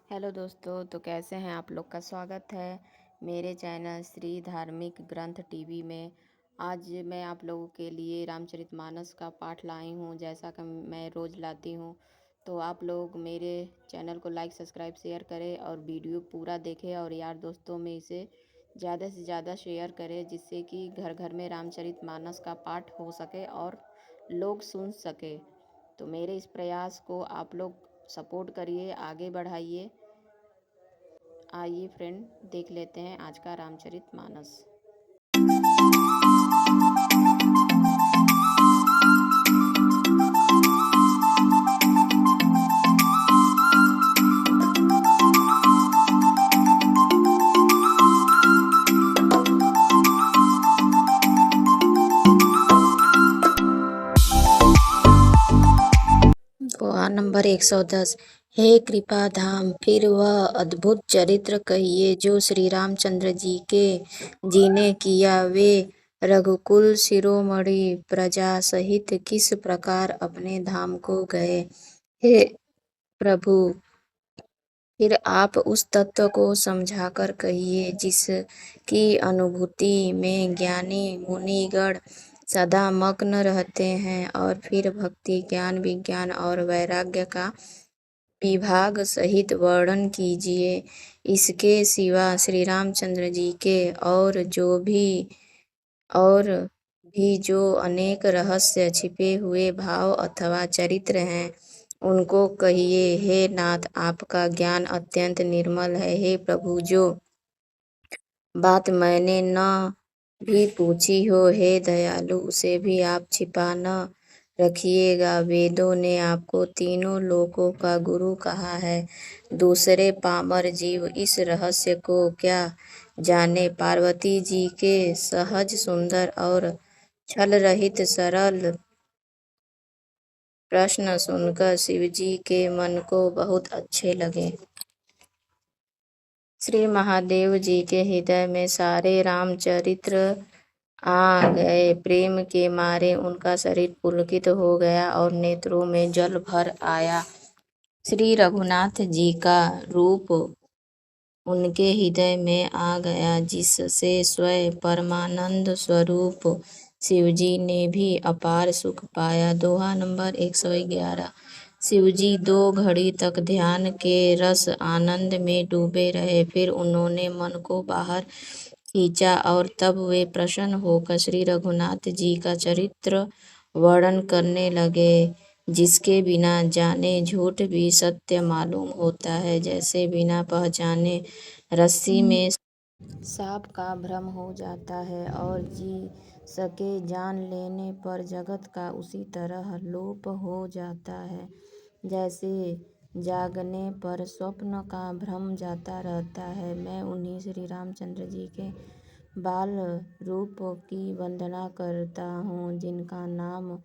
Hello दोस्तों, तो कैसे हैं आप लोग का स्वागत है मेरे चैनल श्री धार्मिक ग्रंथ टीवी में। आज मैं आप लोगों के लिए रामचरितमानस का पाठ लाई हूँ, जैसा कि मैं रोज़ लाती हूँ। तो आप लोग मेरे चैनल को लाइक सब्सक्राइब शेयर करें और वीडियो पूरा देखें और यार दोस्तों में इसे ज़्यादा से ज़्यादा शेयर करें, जिससे कि घर घर में रामचरितमानस का पाठ हो सके और लोग सुन सके। तो मेरे इस प्रयास को आप लोग सपोर्ट करिए, आगे बढ़ाइए। आइए फ्रेंड, देख लेते हैं आज का रामचरितमानस। पोहा नंबर 110। हे कृपा धाम, फिर वह अद्भुत चरित्र कहिए जो श्री रामचंद्र जी के जीने किया। वे रघुकुल शिरोमणि प्रजा सहित किस प्रकार अपने धाम को गए। हे प्रभु, फिर आप उस तत्व को समझाकर कहिए जिसकी अनुभूति में ज्ञानी मुनिगण सदा मग्न रहते हैं, और फिर भक्ति, ज्ञान, विज्ञान और वैराग्य का विभाग सहित वर्णन कीजिए। इसके सिवा श्री रामचंद्र जी के और भी जो अनेक रहस्य छिपे हुए भाव अथवा चरित्र हैं, उनको कहिए। हे नाथ, आपका ज्ञान अत्यंत निर्मल है। हे प्रभु, जो बात मैंने न भी पूछी हो, हे दयालु, उसे भी आप छिपा न रखिएगा। वेदों ने आपको तीनों लोकों का गुरु कहा है। दूसरे पामर जीव इस रहस्य को क्या जाने। पार्वती जी के सहज, सुंदर और छल रहित सरल प्रश्न सुनकर शिवजी के मन को बहुत अच्छे लगे। श्री महादेव जी के हृदय में सारे रामचरित्र आ गए। प्रेम के मारे उनका शरीर पुलकित हो गया और नेत्रों में जल भर आया। श्री रघुनाथ जी का रूप उनके हृदय में आ गया, जिससे स्वयं परमानंद स्वरूप शिवजी ने भी अपार सुख पाया। दोहा नंबर 111। शिवजी 2 घड़ी तक ध्यान के रस आनंद में डूबे रहे। फिर उन्होंने मन को बाहर खींचा और तब वे प्रसन्न होकर श्री रघुनाथ जी का चरित्र वर्णन करने लगे, जिसके बिना जाने झूठ भी सत्य मालूम होता है। जैसे बिना पहचाने रस्सी में सांप का भ्रम हो जाता है, और जी सके जान लेने पर जगत का उसी तरह लोप हो जाता है। जैसे जागने पर स्वप्न का भ्रम जाता रहता है। मैं उन्हीं श्री रामचंद्र जी के बाल रूप की वंदना करता हूँ, जिनका नाम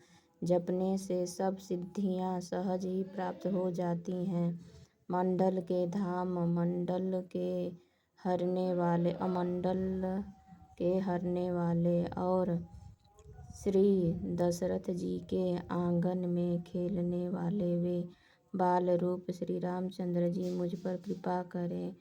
जपने से सब सिद्धियाँ सहज ही प्राप्त हो जाती हैं। मंडल के धाम, मंडल के हरने वाले, अमंडल के हरने वाले, और श्री दशरथ जी के आंगन में खेलने वाले वे बाल रूप श्री रामचंद्र जी मुझ पर कृपा करें।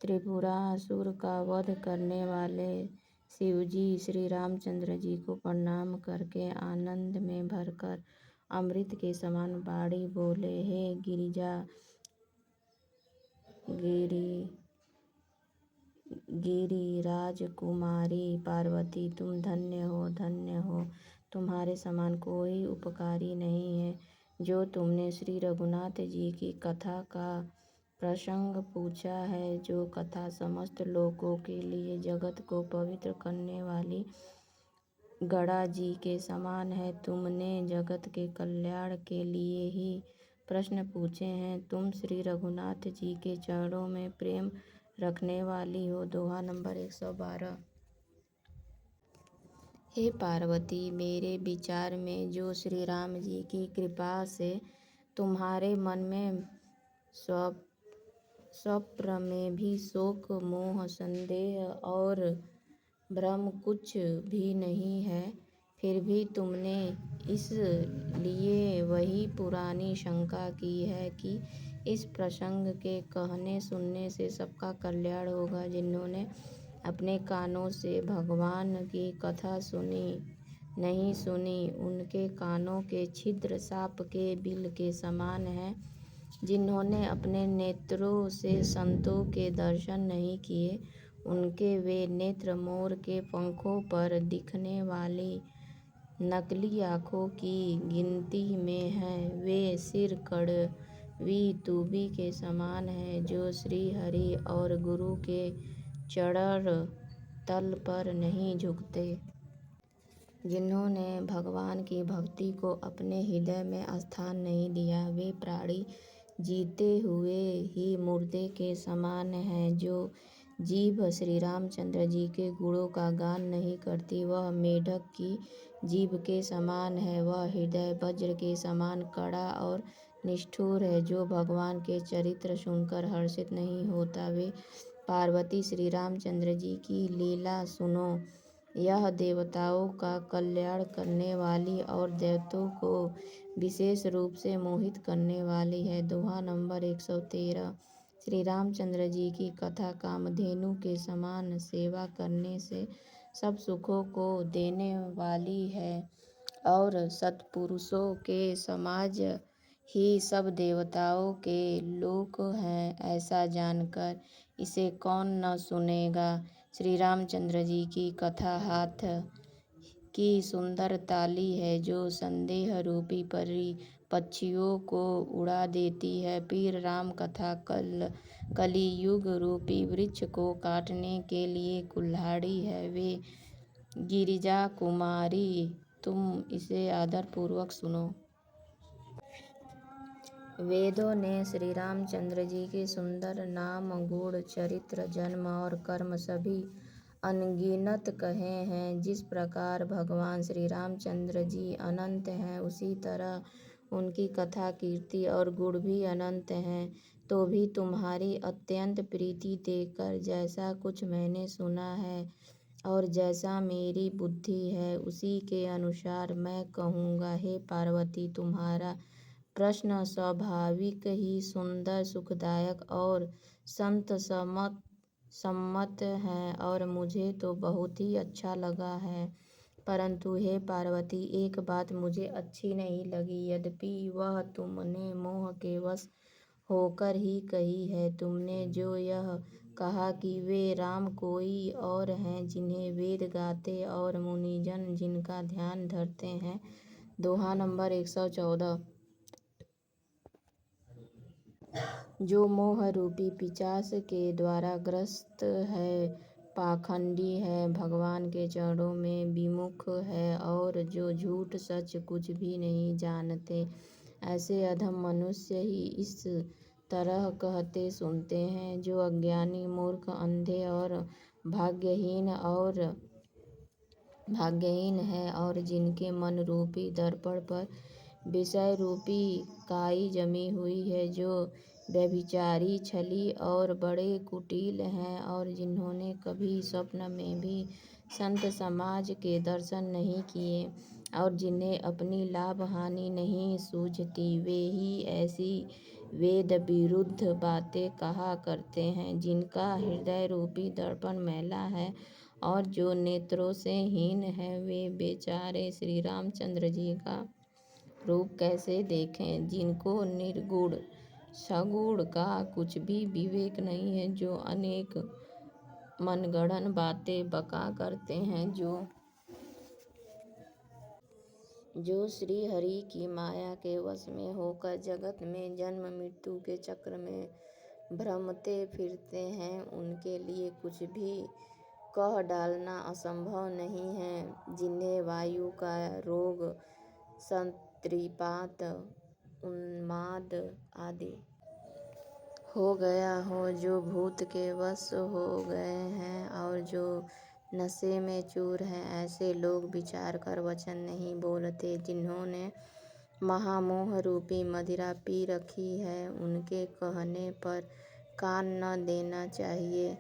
त्रिपुरासुर का वध करने वाले शिवजी श्री रामचंद्र जी को प्रणाम करके आनंद में भरकर अमृत के समान बाणी बोले। हे गिरिराज कुमारी पार्वती, तुम धन्य हो, धन्य हो। तुम्हारे समान कोई उपकारी नहीं है। जो तुमने श्री रघुनाथ जी की कथा का प्रसंग पूछा है, जो कथा समस्त लोगों के लिए जगत को पवित्र करने वाली गणा जी के समान है। तुमने जगत के कल्याण के लिए ही प्रश्न पूछे हैं। तुम श्री रघुनाथ जी के चरणों में प्रेम रखने वाली हो। दोहा नंबर 112। हे पार्वती, मेरे विचार में जो श्री राम जी की कृपा से तुम्हारे मन में स्वप्न में भी शोक, मोह, संदेह और भ्रम कुछ भी नहीं है, फिर भी तुमने इसलिए वही पुरानी शंका की है कि इस प्रसंग के कहने सुनने से सबका कल्याण होगा। जिन्होंने अपने कानों से भगवान की कथा नहीं सुनी, उनके कानों के छिद्र सांप के बिल के समान हैं। जिन्होंने अपने नेत्रों से संतों के दर्शन नहीं किए, उनके वे नेत्र मोर के पंखों पर दिखने वाली नकली आँखों की गिनती में हैं। वे सिर कड़वी तूबी के समान हैं, जो श्री हरि और गुरु के चरण तल पर नहीं झुकते। जिन्होंने भगवान की भक्ति को अपने हृदय में स्थान नहीं दिया, वे प्राणी जीते हुए ही मुर्दे के समान हैं। जो जीभ श्री रामचंद्र जी के गुणों का गान नहीं करती, वह मेढक की जीभ के समान है। वह हृदय वज्र के समान कड़ा और निष्ठुर है। जो भगवान के चरित्र सुनकर हर्षित नहीं होता, वे पार्वती श्री रामचंद्र जी की लीला सुनो। यह देवताओं का कल्याण करने वाली और दैत्यों को विशेष रूप से मोहित करने वाली है। दोहा नंबर 113। श्री रामचंद्र जी की कथा कामधेनु के समान सेवा करने से सब सुखों को देने वाली है और सत्पुरुषों के समाज ही सब देवताओं के लोक हैं। ऐसा जानकर इसे कौन न सुनेगा। श्री रामचंद्र जी की कथा हाथ की सुंदर ताली है, जो संदेह रूपी पक्षियों को उड़ा देती है। पीर राम कथा कलियुग रूपी वृक्ष को काटने के लिए कुल्हाड़ी है। वे गिरिजा कुमारी, तुम इसे आदर पूर्वक सुनो। वेदों ने श्री रामचंद्र जी के सुंदर नाम, गुण, चरित्र, जन्म और कर्म सभी अनगिनत कहे हैं। जिस प्रकार भगवान श्री रामचंद्र जी अनंत हैं, उसी तरह उनकी कथा, कीर्ति और गुण भी अनंत हैं। तो भी तुम्हारी अत्यंत प्रीति देखकर जैसा कुछ मैंने सुना है और जैसा मेरी बुद्धि है, उसी के अनुसार मैं कहूँगा। हे पार्वती, तुम्हारा प्रश्न स्वाभाविक ही सुंदर, सुखदायक और संत सम्मत है और मुझे तो बहुत ही अच्छा लगा है। परंतु हे पार्वती, एक बात मुझे अच्छी नहीं लगी, यद्यपि वह तुमने मोह के वश होकर ही कही है। तुमने जो यह कहा कि वे राम कोई और हैं, जिन्हें वेद गाते और मुनिजन जिनका ध्यान धरते हैं। दोहा नंबर 114। जो मोह रूपी पिशाच के द्वारा ग्रस्त है, पाखंडी है, भगवान के चरणों में विमुख है और जो झूठ सच कुछ भी नहीं जानते, ऐसे अधम मनुष्य ही इस तरह कहते सुनते हैं। जो अज्ञानी, मूर्ख, अंधे और भाग्यहीन है और जिनके मन रूपी दर्पण पर विषय रूपी काई जमी हुई है, जो व्यभिचारी, छली और बड़े कुटिल हैं और जिन्होंने कभी स्वप्न में भी संत समाज के दर्शन नहीं किए और जिन्हें अपनी लाभ हानि नहीं सूझती, वे ही ऐसी वेद विरुद्ध बातें कहा करते हैं। जिनका हृदय रूपी दर्पण मैला है और जो नेत्रों से हीन है, वे बेचारे श्री रामचंद्र जी का रूप कैसे देखें। जिनको निर्गुण सगुण का कुछ भी विवेक नहीं है, जो अनेक मनगढ़ंत बातें बका करते हैं, जो श्री हरि की माया के वश में होकर जगत में जन्म मृत्यु के चक्र में भ्रमते फिरते हैं, उनके लिए कुछ भी कह डालना असंभव नहीं है। जिन्हें वायु का रोग, संतृपात, उन्माद आदि हो गया हो, जो भूत के वश हो गए हैं और जो नशे में चूर हैं, ऐसे लोग विचार कर वचन नहीं बोलते। जिन्होंने महामोह रूपी मदिरा पी रखी है, उनके कहने पर कान न देना चाहिए।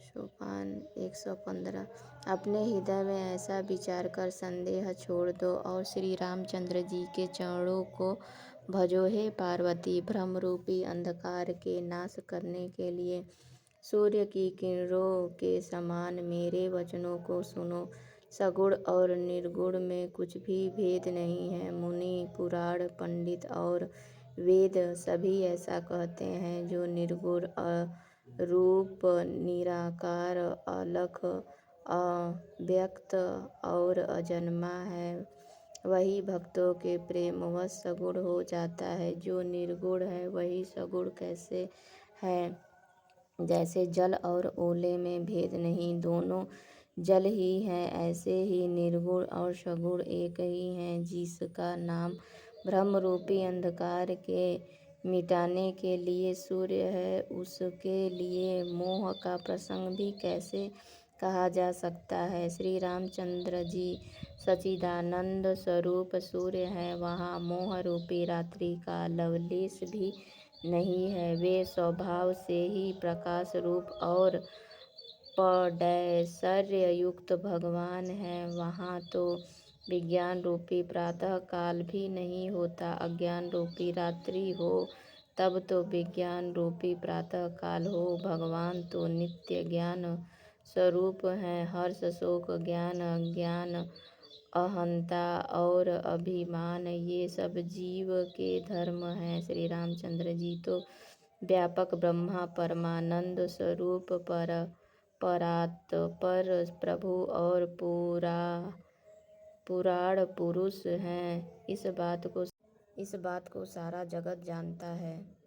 सोपान 115। अपने हृदय में ऐसा विचार कर संदेह छोड़ दो और श्री रामचंद्र जी के चरणों को भजो हे पार्वती। भ्रम रूपी अंधकार के नाश करने के लिए सूर्य की किरणों के समान मेरे वचनों को सुनो। सगुण और निर्गुण में कुछ भी भेद नहीं है। मुनि, पुराण पंडित और वेद सभी ऐसा कहते हैं। जो निर्गुण, अरूप, निराकार, अलख, अव्यक्त और अजन्मा है, वही भक्तों के प्रेमवश सगुण हो जाता है। जो निर्गुण है वही सगुण कैसे है? जैसे जल और ओले में भेद नहीं, दोनों जल ही है, ऐसे ही निर्गुण और सगुण एक ही हैं। जिसका नाम ब्रह्म रूपी अंधकार के मिटाने के लिए सूर्य है, उसके लिए मोह का प्रसंग भी कैसे कहा जा सकता है? श्री रामचंद्र जी सच्चिदानंद स्वरूप सूर्य है, वहाँ मोह रूपी रात्रि का लवलेश भी नहीं है। वे स्वभाव से ही प्रकाश रूप और पौडैश्वर्य युक्त भगवान हैं। वहाँ तो विज्ञान रूपी प्रातः काल भी नहीं होता। अज्ञान रूपी रात्रि हो तब तो विज्ञान रूपी प्रातः काल हो। भगवान तो नित्य ज्ञान स्वरूप हैं। हर्ष, शोक, ज्ञान, अज्ञान, अहंता और अभिमान, ये सब जीव के धर्म हैं। श्री रामचंद्र जी तो व्यापक ब्रह्मा, परमानंद स्वरूप, परात्पर प्रभु और पुराण पुरुष हैं। इस बात को सारा जगत जानता है।